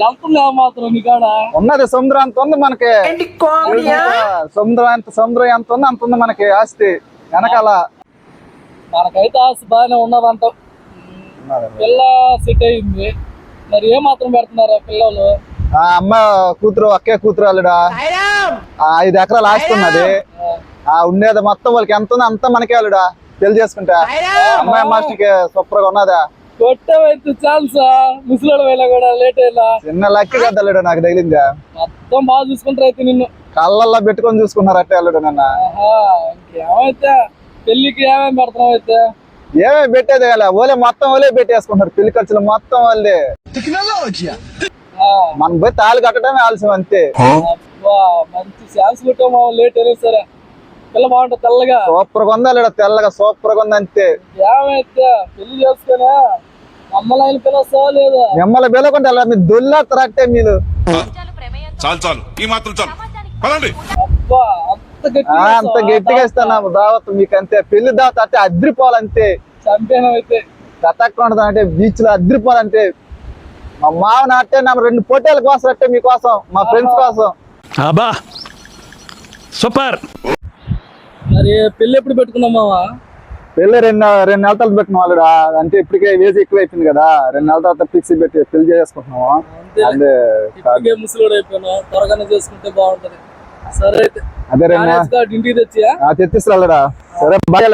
ఎంత మాత్రం నీకాడ ఉన్నది సముద్రం అంత ఉంది మనకి. సముద్రం ఎంత ఉంది అంత ఉంది మనకి ఆస్తి వెనకాల. మనకైతే ఆస్తి బాగానే ఉన్నదంట. పిల్ల సెట్ అయింది, మరి ఏ మాత్రం పెడుతున్నారా పిల్లలు? అమ్మ కూతురు ఒకే కూతురు అల్లుడా 5 ఎకరాలు ఆస్తి ఉన్నది. ఉండేది మొత్తం వాళ్ళకి ఎంత ఉంది అంతా మనకే అల్లుడా. పెళ్లి చేసుకుంటా అమ్మాయి మాస్టర్కి సూపర్ గా ఉన్నదా. కొట్టవైతే ఛాన్స్ ముసలాడు వేళ కూడా లేట్ అయినా చిన్న లక్కి కదా అల్లుడు నాకు తగిలిందా. మొత్తం బాగా చూసుకుంటారు అయితే నిన్ను కళ్ళల్లో పెట్టుకొని చూసుకున్నారు అట్టే అల్లుడు నన్న. ఇంకేమైతే పెళ్లికి ఏమేమి పెడతాం అయితే? ఏమేమి పెట్టేది ఓలే మొత్తం ఓలే పెట్టేసుకుంటారు. పెళ్లి ఖర్చులు మొత్తం వాళ్ళే. మనం పోయి తాళి కట్టడమే ఆలస్యం అంతే. మంచి ఛాన్స్ కొట్టాము, లేట్ అయినా సరే. పిల్ల బాగుంటుంది తెల్లగా. సూపర్ గా ఉంది అల్లుడు, తెల్లగా సూపర్ గా ఉంది అంతే. ఏమైతే పెళ్లి చేసుకునే అమ్మలైన పిల్లస్తావా లేదా? మిమ్మల్ని పిలవకుండా మీరు దొల్లేస్తారు అట్టే మీరు. అంత గట్టిగా ఇస్తాను దావత్ మీకు అంతే. పెళ్లి దావత్ అంటే అద్రిపోవాలంతే. చంపేనా అయితే కథకుండా అంటే బీచ్ లో అద్రిపోవాలంటే. మా మావన అట్టే నా 2 పోటీల కోసం అట్టే మీకోసం, మా ఫ్రెండ్స్ కోసం. అబ్బా సూపర్. మరి పెళ్లి ఎప్పుడు పెట్టుకున్నాం మావా? పెళ్లి 2 నెలల తర్వాత పెట్టిన వాళ్ళు. అంటే ఇప్పటికే ఏజ్ ఎక్కువ అయిపోయింది కదా, 2 నెలల తర్వాత ఫిక్స్ పెట్టి పెళ్లి చేసుకుంటున్నాము. అదే ముసలోడు అయిపోయినా త్వరగానే చేసుకుంటే బాగుంటది. సరే అయితే అదే 2 ఇంటికి తెచ్చియా తెచ్చిస్తాడా. సరే బాగా